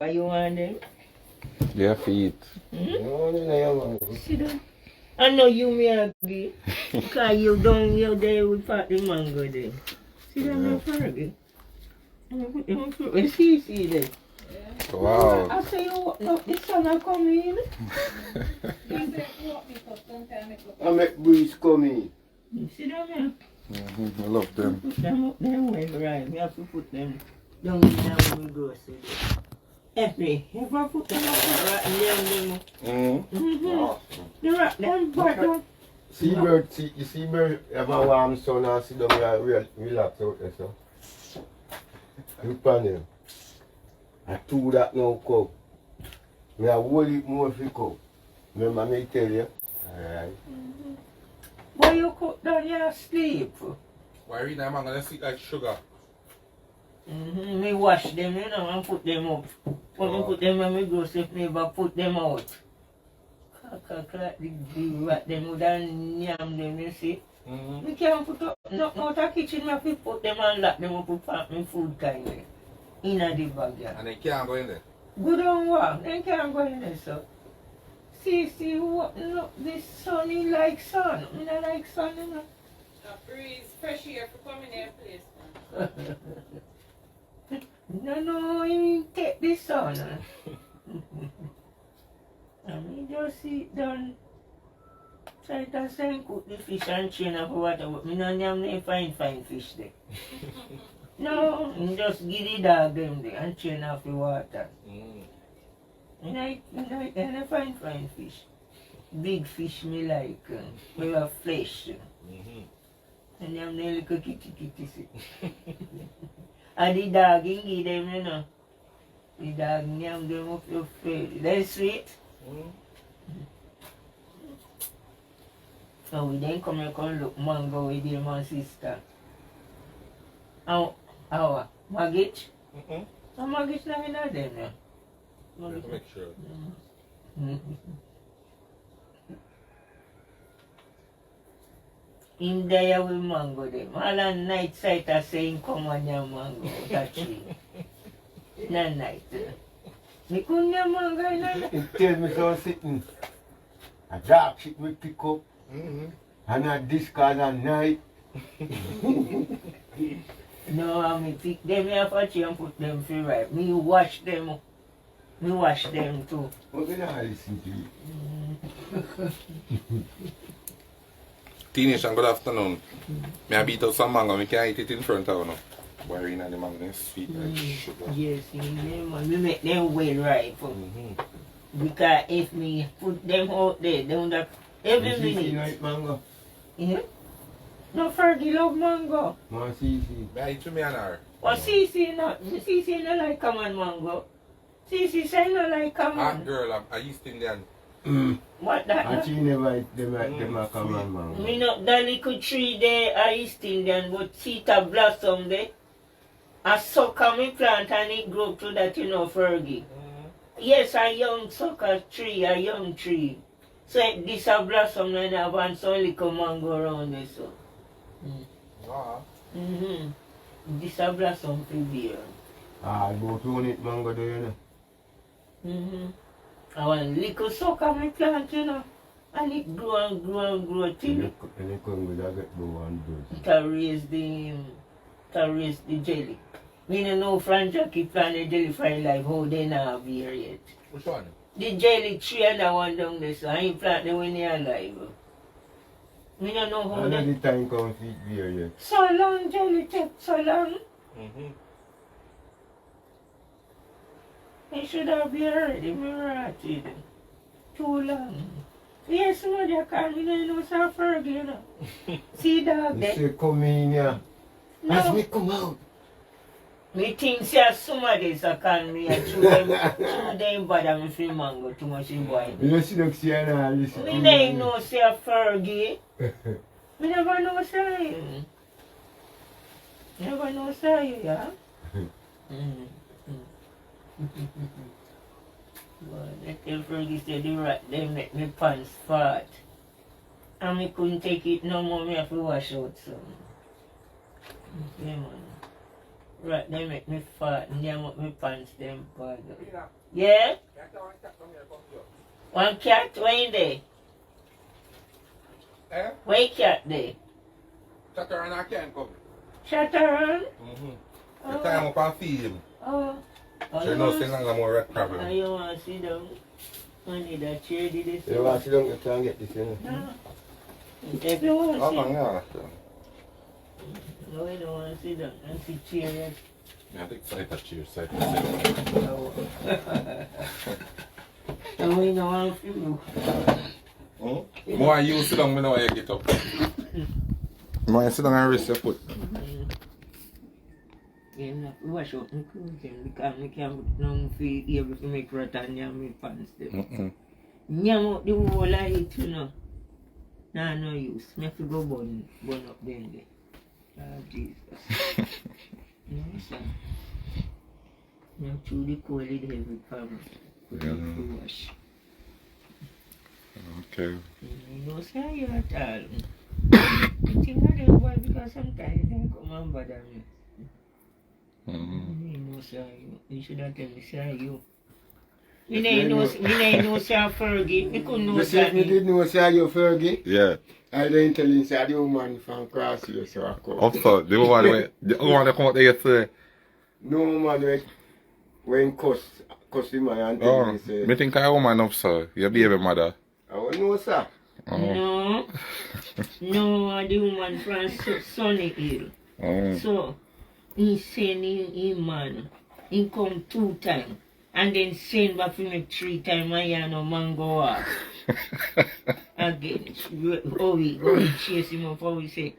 Are you want them? Their feet. No, no, See that? I know you me agree. Because you there with the mango there. See that my Fergie? See that? Wow. I say you look the sun are coming. I make breeze come in. You see that man? I love them. Put them up them way, right? We have to put them down when we go see them. If I put them up right them. You rock them bottom. Seabird, you see bird have a warm sun and sit down here relax out there, so. Look on them. I two that now come. Me a hold it more if you come. Remember me tell you? Alright. Why you cook down your sleep? Why Rena, I'm gonna sit like sugar. Me wash them, you know, and put them up. When me put them on my grocery, never put them out. The rat them would yam them, you see. Me can't put up, not out of kitchen, me have to put them and lock them up to pack me food kind of. In the bag, yeah. And they can't go in there. Go down walk, they can't go in there, so. See, what, look, this sun, he like sun. Me not like sun, you know. A breeze, fresh air for coming here, please. No, you take this sun. And me just sit down, try to say cook the fish and chain up for water, but me no name no fine fish there. No, me just give the dog them there and chain off the water. And I fine fish. Big fish me like, we have flesh. And them the little kitty see. And the dog in give them, you know. The dog yam them up your face. They're sweet. So we then come and look mango with them and sister. Our mortgage? Our mortgage not in them now. Just make sure. In there with mango them. All the night Sighta saying come on your mango. That tree. No night. Me couldn't have mango in there. It tell me so sitting. A dark shit we pick up. And a discard at night. No, I mean pick them here for you and put them free right. Me wash them. Me wash them too. What can I listen to you? Teenage and good afternoon. Me I beat out some mango, me can't eat it in front of you. Why Rena, the mango is sweet like sugar. Yes, me make them well ripe. Because if me put them out there, they don't have every You see minute. like mango? Yeah? No, Fergie love mango. Man, see. May I eat to me and her? Well, Cici not like common mango. Cici say not like common. Girl, I'm East Indian. What that? And she never eat them a common mango. Me not the little tree there are East Indian, but Sighta blossom there. I sucker me plant and it grow to that, you know, Fergie. Yes, a young sucker tree, a young tree. So this a blossom and I want some little mango around there, so. This a blossom to beer. About 200 mango there, you know. I want little sucker me plant, you know. And it grow and grow till And they come with a get bow and birds. to raise the jelly. Me no know Frank Jackie plant the jelly fry like how they not have here yet. Which one? The jelly tree and that one down there, so I ain't plant them when they're alive. Me no know how Another they... time come feed beer yet. So long jelly take so long. I should have been already, me rotted. Too long. Yes, mother, call me no so Fergie, you know. See dog You there? say come in here. As No. me come out. Me think say somebody so call me and chew them bother me for mango too much in boy. You know she don't see her now listen to Me me. never know say a Fergie. Me never know say him. Never know say you, yeah? Well, they tell Fergie say the rat them make me pants fat. And me couldn't take it no more, me have to wash out some. Yeah, man. Right, they make me fart and them up my pants them part. Yeah? One cat, where in there? Eh? Where cat there? Chatter and I can't come. Shattaran? The time up and feed him. Oh. So you know, still not more red problem. You want to sit down? I need a chair, did this? You want to sit down and try and get this, you know? No. If you want to How sit long down. you No, you don't want to sit down and sit chair yet. I think Sighta cheers, Sighta cheers. No, you don't want to feel. More you sit down, I know you get up. More you sit down and rest your foot. Yeah, I have to wash up my clothes because I can't no feel able to make rat and yam my pants them. Yam out the whole of it, you know. Nah, no use. I have to go burn up them there. Oh, Jesus. No, sir. Now, through the cold, it heavy problem. Put it to wash. Okay. You know, sir, you at all. I think I don't boy because sometimes they come and bother me. You know, sir, you should have told me, sir, you. Me know, sir, Fergie. Me couldn't know, You sir. see, me did know, sir, you Fergie. Yeah. I didn't tell you, sir, the woman from cross here, so I come. Also, the woman that come out there yesterday. No man when cuss him and tell me, say, Me think I woman up, sir. Your baby mother. I won't know, sir. No. No, the woman from Sunny Hill. So, he send him man. He come 2 times. And then send back for me 3 times. And no man go off. Again. Oh, we chase him up. Oh, we say,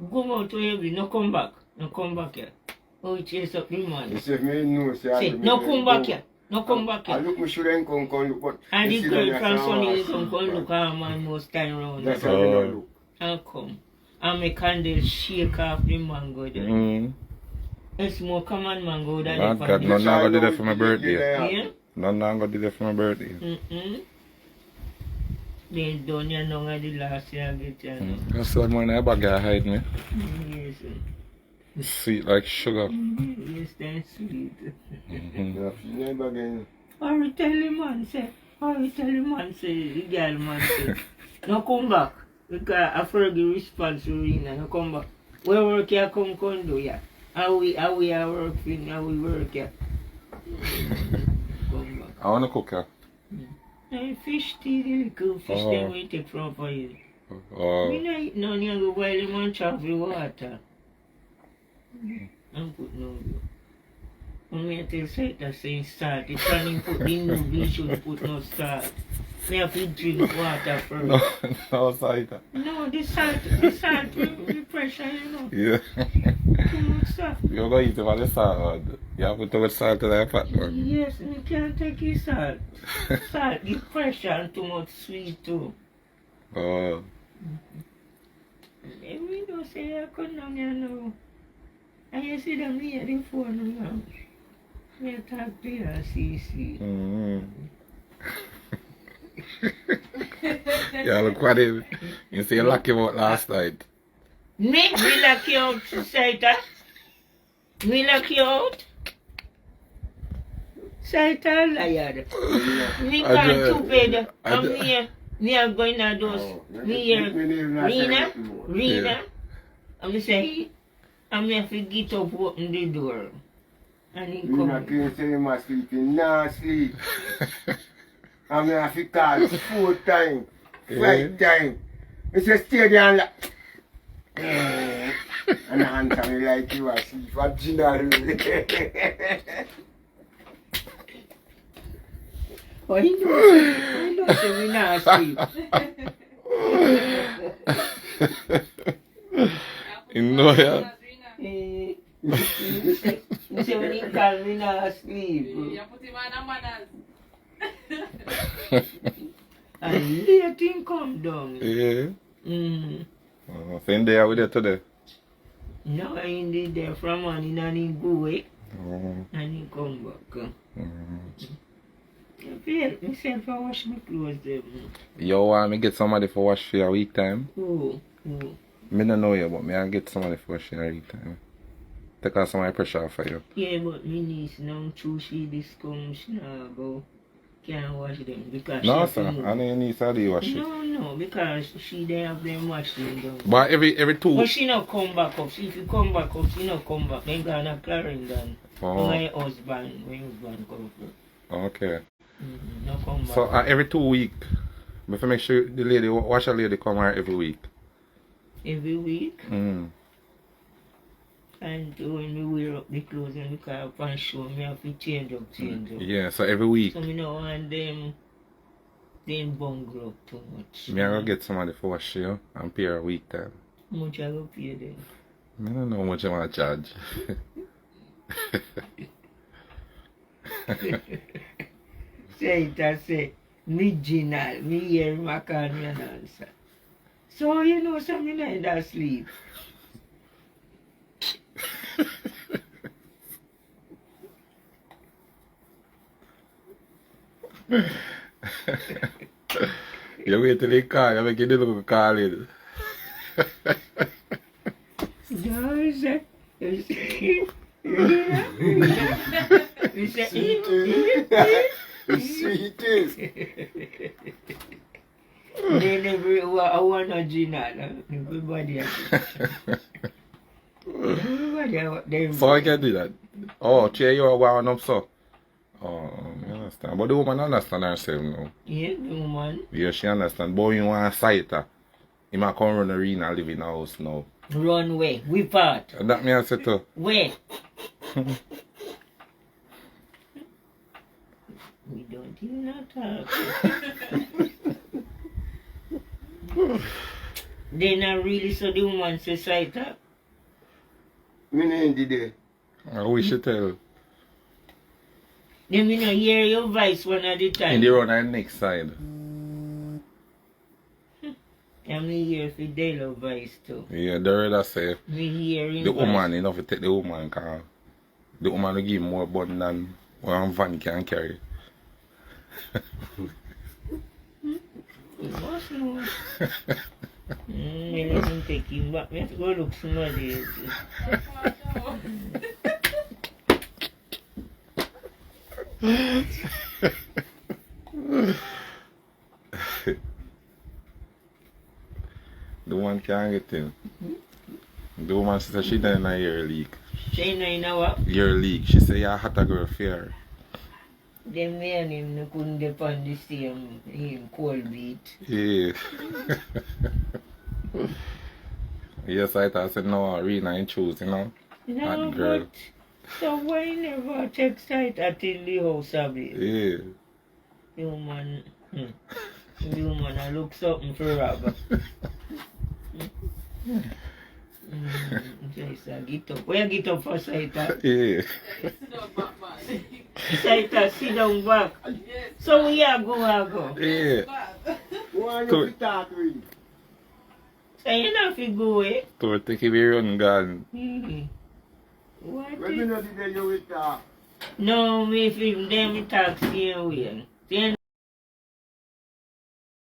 go out to every. No come back. No come back here. Oh, we chase up the man. He said, me know, sir. Say, no come back here. No come back I here. look, me shouldn't come look, but... And you the see girl that from that's Sunny how I Hill come see it, look at man most time round. That's how I look. And come. And my candle shake off the mango there. It's more common mango than Man, the God, none now go do that for my birthday. Yeah? None now go do that for my birthday. They done you know at the last year I get you. That's what my neighbor guy hide me. Yes. Sweet like sugar. Yes, that's sweet. You never again. Or we tell him man say, the girl man say, no come back. Because I forget the response to Rena, no come back. Where work you come do ya? How we are working, how we work ya? Come back. I want to cook her. And fish tea, the little fish them we take from for you. We not eat none, you go boil them and chop the water. And put no. When we tell Sighta saying salt, it's turning put the noodle, should put no salt. We have to drink water first. No, Sighta. No, the salt, the pressure, you know. Yeah. Too much salt. You're going to eat all the salt. You have to put too much salt in that pot, man. Yes, you can't take the salt. Salt, the pressure and too much sweet too. Oh. And we don't say I couldn't down here now. And you see them near the phone now. We talk to you, CC. Yeah, look what it. You see, you lock him out last night. Make me lock you out, Sighta. Me lock you out. Sighta liar. Me can't too bad. I'm here. Me are going to those. Me here. Rena. I'm say, I'm here to get up, open the door. And he You not come. can't say him asleep, he not sleep. I'm going to have to call 4 times, 5 times. He said, stay there and like... And I answer me like you asleep. I'm general. Oh, he knows that we not sleep. You know, yeah. He say when he call me not sleep. You put him on a manners. And late him come down. Yeah. Mm. Same day I was there today. Now I did there from morning and he go away. And he come back. I feel myself I wash my clothes them. You want me get somebody for wash for a week time? Oh. Me don't know you, but me I get somebody for wash for a week time. take off some of the pressure off for you. Yeah, but my niece now through she this come, she nah go. Can't wash them because No, she sir. have to And then you need to wash it. No, because she they have them wash them down. But every 2 But she not come back up. If you come back up, she not come back. Then gonna Clarendon. Oh. My husband come from. Okay. No come back. So every 2 weeks, we have to make sure the lady, wash a lady come here every week. Every week. Mm. And when we wear up the clothes and we come up and show me have to change up. Yeah, so every week. So me no want them bungle up too much. Me I go get somebody for wash you and pay her a week time. How much I go pay them? I don't know how much I want to charge. Sighta say, me Ginal, me hear Macani and answer. So you know something like that sleep. You wait till they call, you make you look call it. Does you say, Sweetest. Then I want a Ginal. Everybody So I can do that. Oh, chair you are wound up so. Oh, you understand. But the woman understand herself now. Yeah, the woman. Yeah, she understand. But you want a Sighta. He might come run Rena and live in the house now. Run away. We part. And that me I say too. Where? We don't even know talk. They not really so the woman say Sighta. Me name did it. I wish you tell. They me not hear your voice one at the time. And they run on the next side. And me hear Fidel voice too. Yeah, they rather say Me hearing the woman, you know, if you take the woman, cause the woman will give more button than one van can carry. Must know. Me let him take him back. Me have to go look somebody else. The one can't get in. The woman said she done in a ear leak. Say no, you know what? Ear leak. She said, yeah, hot a girl fear. Them me and him no couldn't depend the same him cold beat. Yeah. Yes, I thought I said no, Rena ain't choose, you know. No, Hot girl. but so why you never take sight until the house of it? Yeah. The woman, the woman I look something for Rob. Just get up. Where get up for Sighta? Yeah. Sighta, sit down back. So we are go, Yeah. Why Good. you talk with? So you know if you go, eh? To take it very run gun. What When you is... know the day you will talk. No, me if him them talk same way.